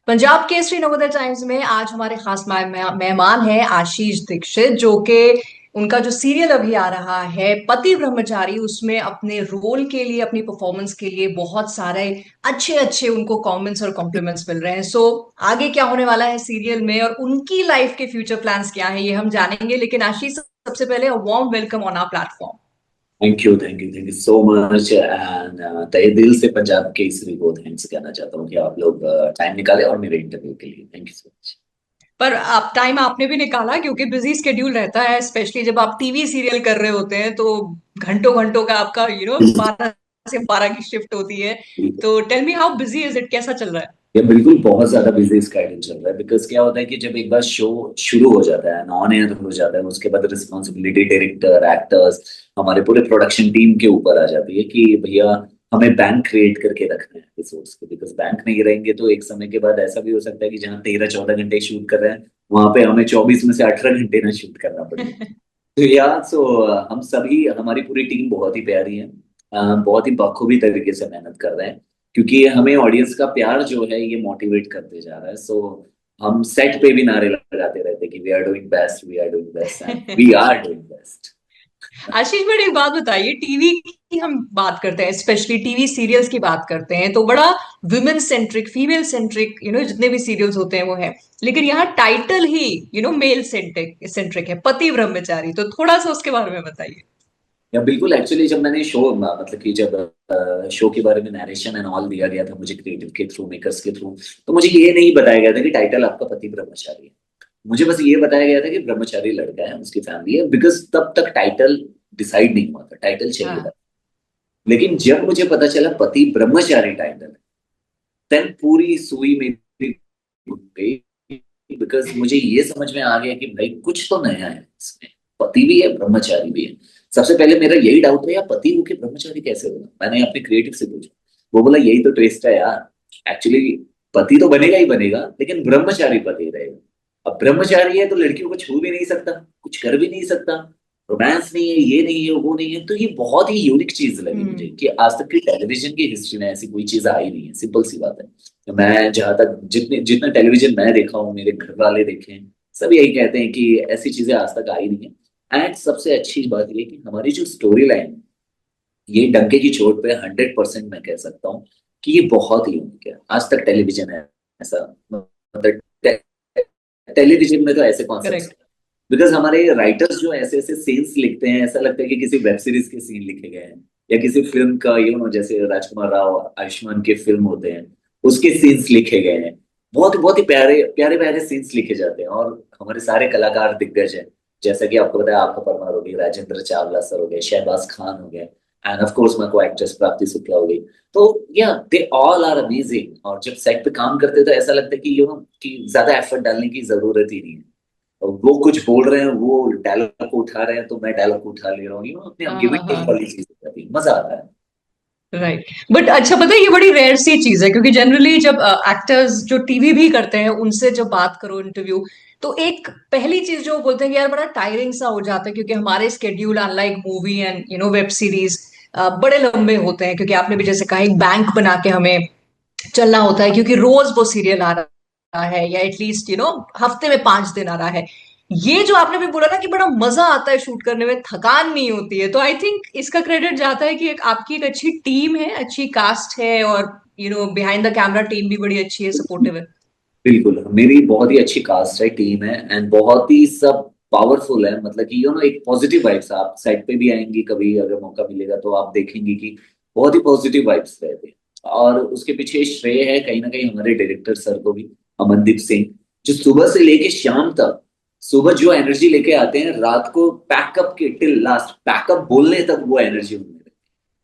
Punjab Kesari Navodaya times में आज हमारे खास मेहमान हैं आशीष दीक्षित, जो कि उनका जो सीरियल अभी आ रहा है पति ब्रह्मचारी, उसमें अपने रोल के लिए, अपनी परफॉर्मेंस के लिए बहुत सारे अच्छे अच्छे उनको कमेंट्स और कॉम्प्लीमेंट्स मिल रहे हैं। सो आगे क्या होने वाला है सीरियल में और उनकी लाइफ के फ्यूचर प्लान्स क्या है, ये हम जानेंगे। लेकिन आशीष, सबसे पहले warm welcome on our platform. Thank you so much and तहे दिल से पंजाब केसरी को थैंक्स कहना चाहता हूँ कि आप लोग टाइम निकाले और मेरे इंटरव्यू के लिए थैंक यू सो मच। पर आप टाइम आपने भी निकाला, क्योंकि बिजी स्केड्यूल रहता है, स्पेशली जब आप टीवी सीरियल कर रहे होते हैं तो घंटों घंटों का आपका 12 से 12 की शिफ्ट होती है। तो tell me, how busy is it, कैसा चल रहा है? ये बिल्कुल बहुत ज्यादा बिजी स्केड्यूल चल रहा है बिकॉज क्या होता है कि जब एक बार शो शुरू हो जाता है ऑन एयर हो जाता है उसके बाद रिस्पॉन्सिबिलिटी डायरेक्टर एक्टर्स हमारे पूरे प्रोडक्शन टीम के ऊपर आ जाती है कि भैया हमें बैंक क्रिएट करके रखना है एपिसोड्स के बिकॉज बैंक नहीं रहेंगे तो एक समय के बाद ऐसा भी हो सकता है कि जहाँ 13-14 घंटे शूट कर रहे हैं वहां पे हमें 24 में से 18 घंटे ना शूट करना पड़े। तो यार हम सभी हमारी पूरी टीम बहुत ही प्यारी है। बहुत ही बखूबी तरीके से मेहनत कर रहे हैं क्योंकि हमें ऑडियंस का प्यार जो है ये मोटिवेट करते जा रहा है। हम सेट पे भी नारे लगाते रहते हैं कि we are doing best, we are doing best and we are doing best. Ashish but एक बात बताइए, टीवी की हम बात करते हैं, स्पेशली टीवी सीरियल्स की बात करते हैं तो बड़ा वुमेन सेंट्रिक, फीमेल सेंट्रिक, जितने भी सीरियल्स होते हैं वो है। लेकिन यहाँ टाइटल ही मेल सेंट्रिक सेंट्रिक है, पति ब्रह्मचारी। तो थोड़ा सा उसके बारे में बताइए। या बिल्कुल एक्चुअली जब मैंने शो मतलब कि जब शो के बारे में नरेशन एंड ऑल दिया गया था मुझे क्रिएटिव के थ्रू मेकर्स के थ्रू तो मुझे ये नहीं बताया गया था कि टाइटल आपका पति ब्रह्मचारी है। मुझे बस ये बताया गया था कि ब्रह्मचारी लड़का है उसकी फैमिली है बिकॉज तब तक टाइटल डिसाइड नहीं हुआ था, टाइटल चाहिए था। हाँ। लेकिन जब मुझे पता चला पति ब्रह्मचारी टाइटल है देन पूरी सुई मेरी घुट गई बिकॉज मुझे ये समझ में आ गया कि भाई कुछ तो नया है इसमें, पति भी है ब्रह्मचारी भी है। सबसे पहले मेरा यही डाउट था यार पति होके ब्रह्मचारी कैसे होगा, मैंने अपने क्रिएटिव से पूछा। वो बोला यही तो ट्विस्ट है यार, एक्चुअली पति तो बनेगा ही बनेगा लेकिन ब्रह्मचारी पति रहेगा। अब ब्रह्मचारी है तो लड़कियों को छू भी नहीं सकता, कुछ कर भी नहीं सकता, रोमांस नहीं है, ये नहीं है, वो नहीं है। तो ये बहुत ही यूनिक चीज लगी मुझे हम्म। कि आज तक की टेलीविजन की हिस्ट्री में ऐसी कोई चीज आई नहीं है। सिंपल सी बात है। तो मैं जहां तक जितने जितना टेलीविजन मैं देखा हूँ, मेरे घर वाले देखे हैं, सब यही कहते हैं कि ऐसी चीजें आज तक आई नहीं है। एंड सबसे अच्छी बात ये कि हमारी जो स्टोरी लाइन, ये डंके की चोट पे 100% मैं कह सकता हूँ कि ये बहुत ही यूनिक है। आज तक टेलीविजन है ऐसा, मतलब टेलीविजन में तो ऐसे कॉन्सेप्ट, करेक्ट। बिकॉज हमारे राइटर्स जो ऐसे ऐसे सीन्स लिखते हैं ऐसा लगता है कि किसी वेब सीरीज के सीन लिखे गए हैं या किसी फिल्म का जैसे राजकुमार राव आयुष्मान के फिल्म होते हैं उसके सीन्स लिखे गए हैं। बहुत बहुत ही प्यारे प्यारे प्यारे सीन्स लिखे जाते हैं और हमारे सारे कलाकार दिग्गज हैं। जैसा कि आपको पता है, आपका परमार हो गई, राजेंद्र चावला सर हो गए, शहबाज खान हो गए एंड ऑफ कोर्स माई को एक्ट्रेस प्राप्ति शुक्ला हो गई। तो या दे ऑल आर अमेजिंग और जब सेट पे काम करते हैं तो ऐसा लगता है कि कि ज्यादा एफर्ट डालने की जरूरत ही नहीं है। वो कुछ बोल रहे हैं, वो डायलॉग को उठा रहे हैं तो मैं डायलॉग को उठा ले रहा हूँ, अपने आप हाँ गिव हाँ एंड टेक हाँ। वाली चीज हो जाती है, मजा आता है। राइट। बट अच्छा, पता है ये बड़ी रेयर सी चीज है, क्योंकि जनरली जब एक्टर्स जो टीवी भी करते हैं उनसे जब बात करो इंटरव्यू, तो एक पहली चीज जो वो बोलते हैं कि यार बड़ा टायरिंग सा हो जाता है, क्योंकि हमारे schedule unlike movie and web series बड़े लंबे होते हैं। क्योंकि आपने भी जैसे कहा, एक बैंक बना के हमें चलना होता है, क्योंकि रोज वो सीरियल आ रहा है, या एटलीस्ट हफ्ते में 5 दिन आ रहा है। ये जो आपने भी बोला ना कि बड़ा मजा आता है शूट करने में, थकान नहीं होती है, तो आई थिंक इसका क्रेडिट जाता है कि आपकी एक अच्छी टीम है, अच्छी कास्ट है, और बिहाइंड द कैमरा टीम भी बड़ी अच्छी है, सपोर्टिव है। बिल्कुल, मेरी बहुत ही अच्छी कास्ट है, टीम है एंड बहुत ही सब पावरफुल है। मतलब कि एक पॉजिटिव वाइब्स, आप साइड पे भी आएंगी कभी अगर मौका मिलेगा तो आप देखेंगे कि बहुत ही पॉजिटिव वाइब्स रहते हैं। और उसके पीछे श्रेय है कहीं ना कहीं हमारे डायरेक्टर सर को भी, अमनदीप सिंह, जो सुबह से लेके शाम तक, सुबह जो एनर्जी लेके आते हैं रात को पैकअप के टिल लास्ट पैकअप बोलने तक वो एनर्जी उनमें।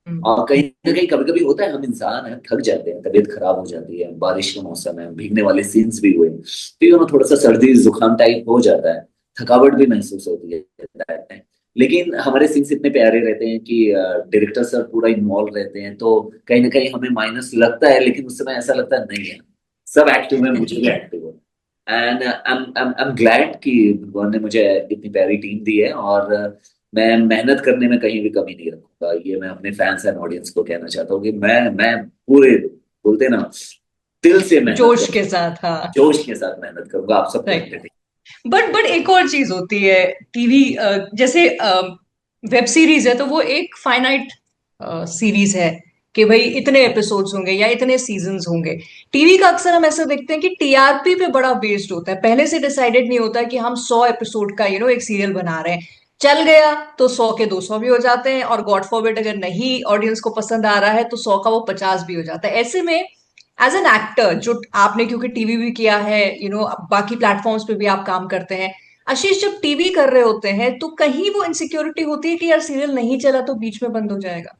हम्म। और कहीं ना कहीं कभी कभी होता है, हम इंसान हैं, थक जाते हैं, तबीयत खराब हो जाती है, बारिश का मौसम है, भीगने वाले सीन्स भी हुए तो थोड़ा सा सर्दी जुकाम टाइप हो जाता है, थकावट भी महसूस होती है that time। लेकिन हमारे सीन्स इतने प्यारे रहते हैं कि डायरेक्टर सर पूरा इन्वॉल्व रहते हैं तो कहीं ना कहीं हमें माइनस लगता है लेकिन उस समय ऐसा लगता है नहीं है, सब एक्टिव है, मुझे भी एक्टिव हो। एंड आई एम ग्लैड कि भगवान ने मुझे इतनी प्यारी टीम दी है और मैं मेहनत करने में कहीं भी कमी नहीं रखूंगा। ये मैं अपने फैंस एंड ऑडियंस को कहना चाहता हूँ कि मैं पूरे, बोलते हैं ना, दिल से मेहनत जोश के करूंगा, साथ, हाँ। जोश के साथ मेहनत करूंगा आप सबको राइट। एंटरटेन। बट एक और चीज होती है टीवी, जैसे वेब सीरीज है तो वो एक फाइनाइट सीरीज है कि भाई इतने एपिसोड्स होंगे या इतने सीजन्स होंगे। टीवी का अक्सर हम ऐसा देखते हैं कि टीआरपी पे बड़ा बेस्ड होता है, पहले से डिसाइडेड नहीं होता कि हम 100 एपिसोड का एक सीरियल बना रहे हैं। चल गया तो 100 के 200 भी हो जाते हैं, और गॉड फॉरबिड अगर नहीं ऑडियंस को पसंद आ रहा है तो 100 का वो 50 भी हो जाता है। ऐसे में एज एन एक्टर, जो आपने क्योंकि टीवी भी किया है, बाकी प्लेटफॉर्म्स पे भी आप काम करते हैं, आशीष, जब टीवी कर रहे होते हैं तो कहीं वो इनसिक्योरिटी होती है कि यार सीरियल नहीं चला तो बीच में बंद हो जाएगा?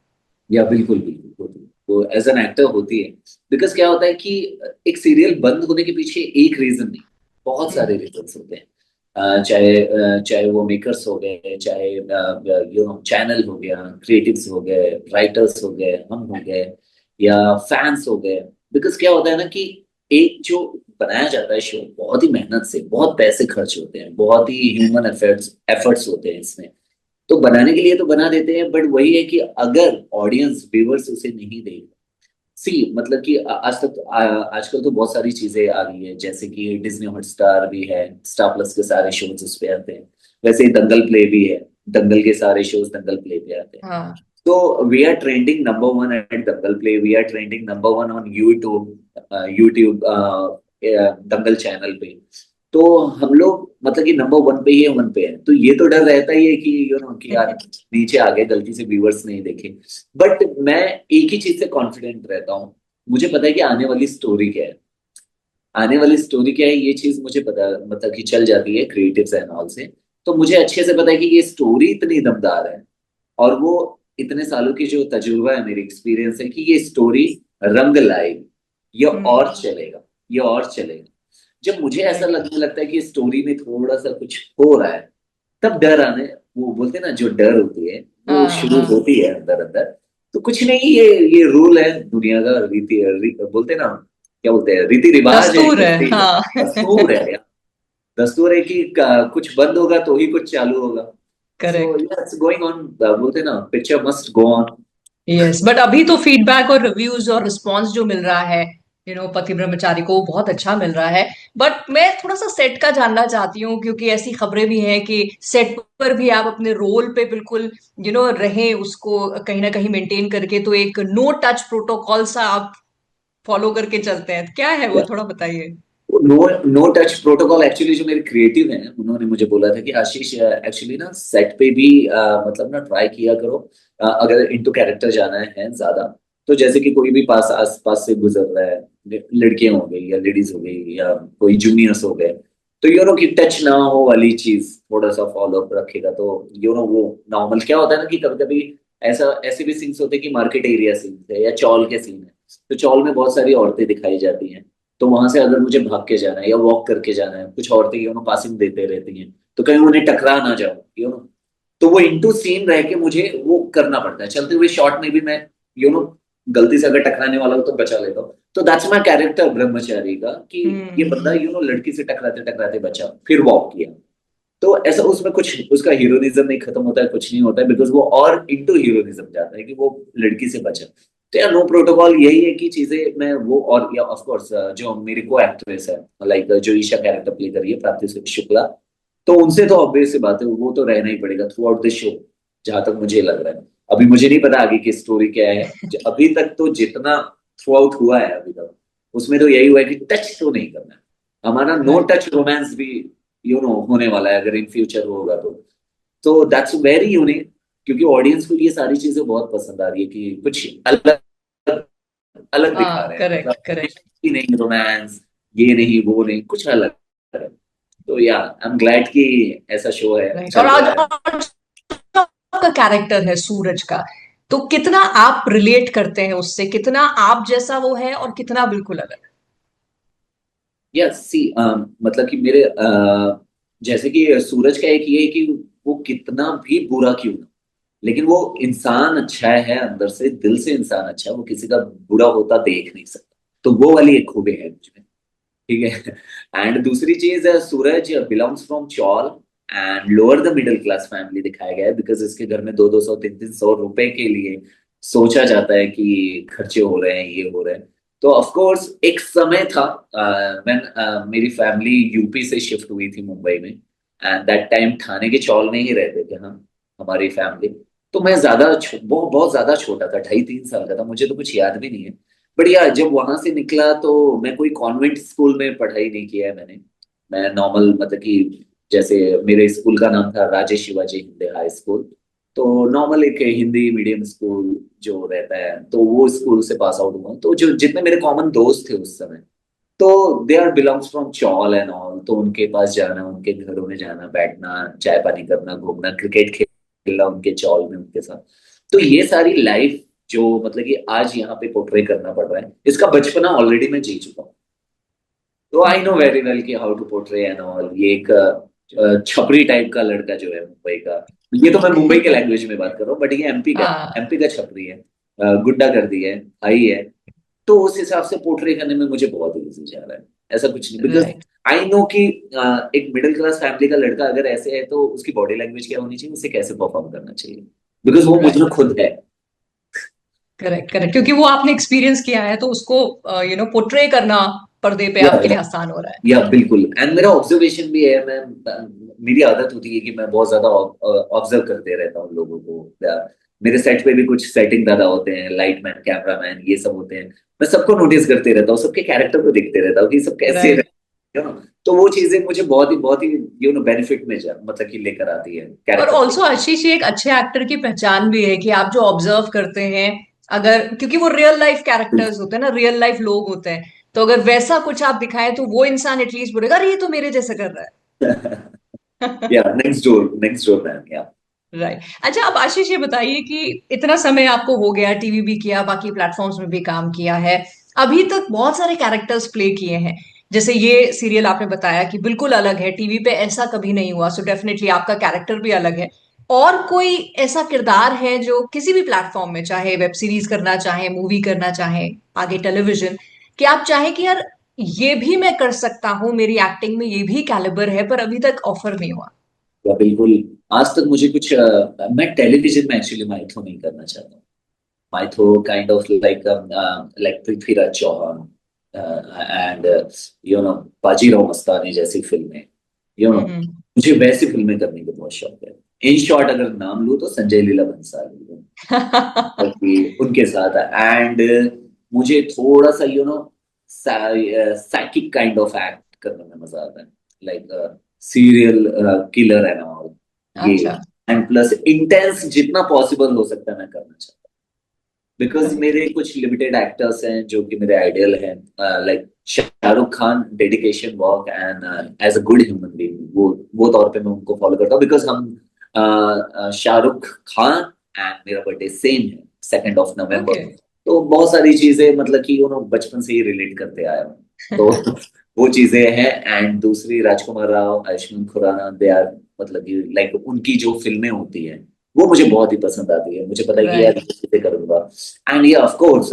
या बिल्कुल बिल्कुल होती है, वो एज एन एक्टर होती है। बिकॉज क्या होता है कि एक सीरियल बंद होने के पीछे एक रीजन नहीं, बहुत सारे हम्म। रीजन होते हैं। चाहे वो मेकर्स हो गए, चाहे चैनल हो गया, क्रिएटिव्स हो गए, राइटर्स हो गए, हम हो गए, या फैंस हो गए। बिकॉज क्या होता है ना कि एक जो बनाया जाता है शो बहुत ही मेहनत से, बहुत पैसे खर्च होते हैं, बहुत ही ह्यूमन एफर्ट्स एफर्ट्स होते हैं इसमें। तो बनाने के लिए तो बना देते हैं, बट वही है कि अगर ऑडियंस व्यूवर्स उसे नहीं देगा। सी मतलब कि आज तक आजकल तो बहुत सारी चीजें आ रही है, जैसे कि डिज्नी हॉटस्टार भी है, स्टार प्लस के सारे शोज उस पे आते हैं। वैसे ही दंगल प्ले भी है, दंगल के सारे शोज दंगल प्ले पे आते हैं। हाँ। तो we are trending number one at Dangal play, we are trending number one on YouTube, YouTube Dangal channel पे। तो हम लोग मतलब कि नंबर वन पे ही है, वन पे है, तो ये तो डर रहता ही है कि कि यार नीचे आ गए, गलती से व्यूवर्स नहीं देखे। बट मैं एक ही चीज से कॉन्फिडेंट रहता हूँ, मुझे पता है कि आने वाली स्टोरी क्या है। आने वाली स्टोरी क्या है ये चीज मुझे पता, मतलब कि चल जाती है क्रिएटिव्स एंड ऑल से। तो मुझे अच्छे से पता है कि ये स्टोरी इतनी दमदार है, और वो इतने सालों की जो तजुर्बा है, मेरी एक्सपीरियंस है कि ये स्टोरी रंग लाएगी, ये और हम्म। चलेगा, ये और चलेगा। जब मुझे ऐसा राइट। लगने लगता है कि स्टोरी में थोड़ा सा कुछ हो रहा है, तब डर आने, वो बोलते हैं ना जो डर होती है वो हाँ, शुरू हाँ। होती है अंदर अंदर। तो कुछ नहीं, ये रूल है दुनिया का, बोलते हैं ना, क्या बोलते हैं, रीति रिवाज है, दस्तूर है, जैसे हाँ। दस्तूर है यार। दस्तूर है कि कुछ बंद होगा तो ही कुछ चालू होगा। So correct. It's going on, बोलते हैं ना, picture must go on. Yes, but अभी तो फीडबैक और रिव्यूज और रिस्पॉन्स जो मिल रहा है पति ब्रह्मचारी को, वो बहुत अच्छा मिल रहा है। बट मैं थोड़ा सा सेट का जानना चाहती हूँ, क्योंकि ऐसी खबरें भी हैं कि सेट पर भी आप अपने रोल पे बिल्कुल रहें, उसको कहीं ना कहीं मेंटेन करके, तो एक नो टच प्रोटोकॉल सा आप फॉलो करके चलते हैं, क्या है वो, थोड़ा बताइए। No no touch protocol actually जो मेरे क्रिएटिव हैं उन्होंने मुझे बोला था कि आशीष एक्चुअली ना सेट पे भी मतलब ना ट्राई किया करो, अगर इनटू कैरेक्टर जाना है ज्यादा। तो जैसे कि कोई भी पास आस पास से गुजर रहा है, लड़कियां हो गई या लेडीज हो गई या कोई जूनियर्स हो गए, तो की टच ना हो वाली चीज थोड़ा सा फॉलो अप रखेगा तो वो नॉर्मल। क्या होता है ना कि कभी कभी ऐसा ऐसे भी सीन्स होते हैं कि मार्केट एरिया सीन्स है या चौल के सीन है, तो चौल में बहुत सारी औरतें दिखाई जाती हैं। तो वहां से अगर मुझे भाग के जाना है या वॉक करके जाना है, कुछ औरतें पासिंग देते रहती हैं, तो कहीं उन्हें टकरा ना जाओ, तो वो इनटू सीन रह के मुझे वो करना पड़ता है। चलते हुए शॉट में भी मैं यू नो गलती से अगर टकराने वाला हो तो बचा लेता हूँ। तो दैट्स माय कैरेक्टर ब्रह्मचारी का, कि ये बंदा हम्म। लड़की से टकराते टकराते बचा, फिर वॉक किया। तो ऐसा उसमें कुछ उसका हीरोइज्म नहीं खत्म होता है, कुछ नहीं होता है, बिकॉज वो और इनटू हीरोइज्म जाता है कि वो लड़की से बचा। तो यार नो प्रोटोकॉल यही है कि चीजें मैं वो, और या ऑफ कोर्स जो मेरी को एक्ट्रेस है, लाइक जो ईशा कैरेक्टर प्ले कर रही है, प्राप्ति शुक्ला, तो उनसे तो ऑब्वियस सी बात है, वो तो रहना ही पड़ेगा थ्रू आउट द शो, जहां तक मुझे लग रहा है। अभी मुझे नहीं पता आगे की स्टोरी क्या है, अभी तक तो जितना थ्रू आउट हुआ है अभी तक, उसमें तो यही हुआ है कि टच तो नहीं करना है। हमारा नो राइट। टच रोमांस भी होने वाला है, अगर इन फ्यूचर होगा तो दैट्स वेरी यूनिक। क्योंकि ऑडियंस को ये सारी चीजें बहुत पसंद आ रही है कि कुछ अलग अलग दिखा हाँ, रहे हैं, करेक्ट, मतलब करेक्ट। ये नहीं रोमांस, ये नहीं वो नहीं, कुछ अलग है। तो या आई एम ग्लैड कि ऐसा शो है, राइट। और चल आज रहा है। आपका कैरेक्टर है सूरज का, तो कितना आप रिलेट करते हैं उससे, कितना आप जैसा वो है और कितना बिल्कुल अलग? यस सी, मतलब कि मेरे जैसे कि सूरज का एक ये है कि वो कितना भी बुरा क्यों ना, लेकिन वो इंसान अच्छा है, अंदर से दिल से इंसान अच्छा है, वो किसी का बुरा होता देख नहीं सकता। तो वो वाली एक खूबी है मुझमें। ठीक है। एंड दूसरी चीज है, Suraj belongs from chawl and lower the middle class family दिखाया गया है, बिकॉज इसके घर में 200-200 300-300 रुपए के लिए सोचा जाता है कि खर्चे हो रहे हैं, ये हो रहे हैं। तो ऑफ कोर्स एक समय था, मैं मेरी फैमिली यूपी से शिफ्ट हुई थी मुंबई में, एंड दैट टाइम ठाणे के चौल में ही रहते थे हम, हमारी फैमिली। तो मैं बहुत ज्यादा छोटा था, 2.5-3 साल का था, मुझे तो कुछ याद भी नहीं है। बट यार जब वहां से निकला तो मैं कोई कॉन्वेंट स्कूल में पढ़ाई नहीं किया है मैंने। मैं नॉर्मल मतलब कि जैसे मेरे स्कूल का नाम था राजेश शिवाजी हिंदे हाई स्कूल, तो नॉर्मल एक हिंदी मीडियम स्कूल जो रहता है, तो वो स्कूल से पास आउट हुआ। तो जो जितने मेरे कॉमन दोस्त थे उस समय, तो they are belongs from chawl and all, तो उनके पास जाना, उनके घरों में जाना, बैठना, चाय पानी करना, घूमना, क्रिकेट खेलना उनके चौल में उनके साथ। तो ये सारी लाइफ जो मतलब कि आज यहाँ पे पोर्ट्रे करना पड़ रहा है, इसका बचपना ऑलरेडी मैं जी चुका हूँ। तो आई नो वेरी वेल कि how to portray and all. ये एक छपरी टाइप का लड़का जो है मुंबई का, ये तो मैं मुंबई के लैंग्वेज में बात कर रहा हूँ, बट ये एमपी का है, हाँ। एमपी का छपरी है। गुड्डा कर दी है, भाई है। तो उस हिसाब से पोर्ट्रे करने में मुझे बहुत इजी जा रहा है। ऐसा कुछ नहीं, बिकॉज राइट। आई नो कि एक मिडिल क्लास फैमिली का लड़का अगर ऐसे है तो उसकी बॉडी लैंग्वेज क्या होनी चाहिए, उसे कैसे परफॉर्म करना चाहिए, बिकॉज वो मुझे राइट। खुद है। करेक्ट करेक्ट, क्योंकि वो आपने एक्सपीरियंस किया है तो उसको पोर्ट्रे करना पर्दे पे या आपके लिए आसान हो रहा है। या बिल्कुल, एंड मेरा ऑब्जर्वेशन भी है, मैं मेरी आदत होती है कि मैं बहुत ज्यादा ऑब्जर्व करते रहता हूँ लोगों को। मेरे सेट पे भी कुछ सेटिंग दादा होते हैं, लाइट मैन, कैमरा मैन, ये सब होते हैं। मैं सबको नोटिस करते रहता हूँ, सबके कैरेक्टर को देखते रहता हूँ कि सब कैसे राइट। You know. तो वो चीजें मुझे बहुत ही बेनिफिट में मतलब कि लेकर आती है और कैरेक्टर को। ऑल्सो आशीष, ये एक अच्छे एक्टर की पहचान भी है कि आप जो ऑब्जर्व करते हैं, अगर क्योंकि वो रियल लाइफ कैरेक्टर्स होते हैं ना, रियल लाइफ लोग होते हैं, तो अगर वैसा कुछ आप दिखाएं तो वो इंसान एटलीस्ट बोलेगा अरे ये तो मेरे जैसा कर रहा या है। नेक्स्ट डोर मैन या। राइट। अच्छा, अब आशीष ये बताइए कि इतना समय आपको हो गया, टीवी भी किया, बाकी प्लेटफॉर्म्स में भी काम किया है, अभी तक बहुत सारे कैरेक्टर्स प्ले किए हैं। जैसे ये सीरियल आपने बताया कि बिल्कुल अलग है, टीवी पे ऐसा कभी नहीं हुआ, सो डेफिनेटली आपका कैरेक्टर भी अलग है। और कोई ऐसा किरदार है जो किसी भी प्लेटफॉर्म में, चाहे वेब सीरीज करना चाहे, मूवी करना चाहे, आगे टेलीविजन, कि आप चाहे कि यार ये भी मैं कर सकता हूँ, मेरी एक्टिंग में ये भी कैलिबर है, पर अभी तक ऑफर नहीं हुआ? या बिल्कुल, आज तक मुझे कुछ मैं टेलीविजन में एक्चुअली माइथो नहीं करना चाहता हूँ। Mytho kind of like Prithviraj Chauhan and Bajirao Mastani जैसी फिल्में, हम्म। मुझे वैसी फिल्में करने का बहुत शौक है। इन शॉर्ट अगर नाम लूँ तो संजय लीला भंसाली, कि उनके साथ। एंड मुझे थोड़ा सा साइकिक काइंड ऑफ एक्ट करने में मजा आता है, like serial killer and all ये। अच्छा। एंड प्लस इंटेंस जितना पॉसिबल हो सकता है मैं करना चाहता हूँ, बिकॉज राइट। मेरे कुछ लिमिटेड एक्टर्स हैं जो कि मेरे आइडियल हैं, like Shahrukh Khan, dedication, work and as a good human being, वो तौर पे मैं उनको फॉलो करता हूँ। बिकॉज हम शाहरुख खान एंड मेरा बर्थडे सेम है, 2 नवंबर। ओके। तो बहुत सारी चीजें मतलब कि बचपन से ही रिलेट करते आया हूँ। तो वो चीजें हैं। एंड दूसरी राजकुमार राव, आयुष्मान खुराना, दे आर मतलब कि लाइक उनकी जो फिल्में होती हैं वो मुझे बहुत ही पसंद आती है। मुझे पता है कि यार राइट। ये चीजें करूंगा। एंड ये ऑफ कोर्स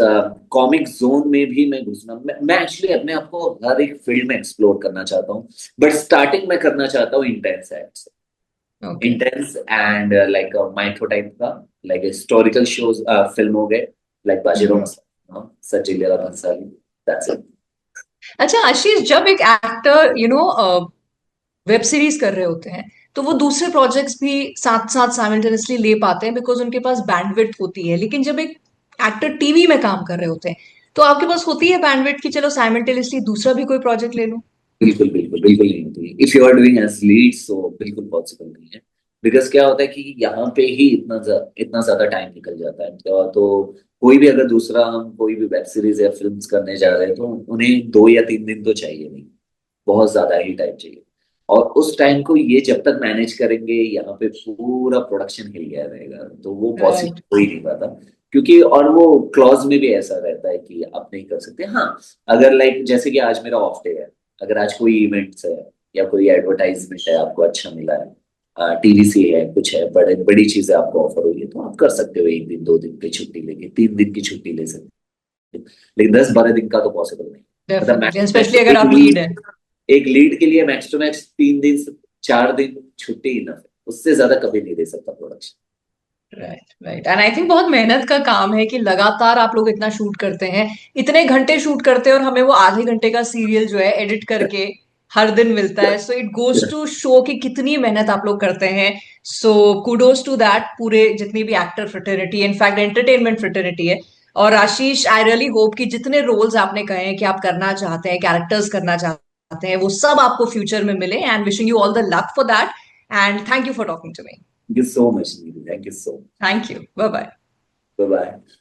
कॉमिक जोन में भी मैं घुसना, मैं एक्चुअली अपने आप को हर एक फील्ड में एक्सप्लोर करना चाहता हूँ। बट स्टार्टिंग में करना चाहता हूँ intense act, okay. Intense and like mytho type का, लाइक हिस्टोरिकल शोज, फिल्म हो गए, like Bajirao Mastani, Sachin Leela Bhansali, that's it. अच्छा आशीष, जब एक एक्टर वेब सीरीज कर रहे होते हैं तो वो दूसरे प्रोजेक्ट्स भी साथ साथ साइमल्टेनियसली ले पाते हैं, बिकॉज उनके पास बैंडविड्थ होती है। लेकिन जब एक एक्टर टीवी में काम कर रहे होते हैं तो आपके पास होती है बैंडविड्थ कि चलो साइमल्टेनियसली दूसरा भी कोई प्रोजेक्ट ले लूं? बिल्कुल बिल्कुल बिल्कुल नहीं होती। If you are doing as lead so बिल्कुल पॉसिबल नहीं है। बिकॉज क्या होता है कि यहाँ पे ही इतना ज्यादा टाइम निकल जाता है। तो कोई भी अगर दूसरा हम कोई भी वेब सीरीज या फिल्म्स करने जा रहे हैं तो उन्हें 2 या 3 दिन तो चाहिए नहीं, बहुत ज्यादा ही टाइम चाहिए। और उस टाइम को ये जब तक मैनेज करेंगे, यहाँ पे पूरा प्रोडक्शन हिल गया रहेगा, तो वो पॉसिबल राइट। हो ही नहीं पाता। क्योंकि और वो क्लॉज में भी ऐसा रहता है कि आप नहीं कर सकते। हाँ, अगर लाइक जैसे कि आज मेरा ऑफ डे है, अगर आज कोई इवेंट्स है या कोई एडवर्टाइजमेंट है आपको अच्छा मिला है, टीवीसी है, कुछ है, बड़ी चीजें आपको ऑफर हुई है, तो आप कर सकते हो 1 दिन 2 दिन की छुट्टी लेके, 3 दिन की छुट्टी ले सकते हो। लेकिन 10-12 दिन का तो पॉसिबल नहीं। मतलब डेफिनेटली, मैक्स स्पेशली मैक्स अगर आप लीड है। एक लीड के लिए मैक्स टू मैक्स 3 दिन 4 दिन छुट्टी इनफ है, उससे ज्यादा कभी नहीं दे सकता production. Right right, and I think बहुत मेहनत का काम है कि लगातार आप लोग इतना शूट करते हैं, इतने घंटे शूट करते हैं, और हमें वो आधे घंटे का सीरियल जो है एडिट करके हर दिन मिलता है। So it goes to show कि कितनी मेहनत आप लोग करते हैं। सो कुडोज टू दैट, पूरे जितनी भी actor fraternity, in fact entertainment fraternity है। और आशीष, आई रियली होप कि जितने रोल्स आपने कहे हैं कि आप करना चाहते हैं, कैरेक्टर्स करना चाहते हैं, वो सब आपको फ्यूचर में मिले, and wishing you all the luck for that. And thank you for talking to me. Thank you so much, Neetu. Thank you so much. Thank you, bye bye. Bye bye.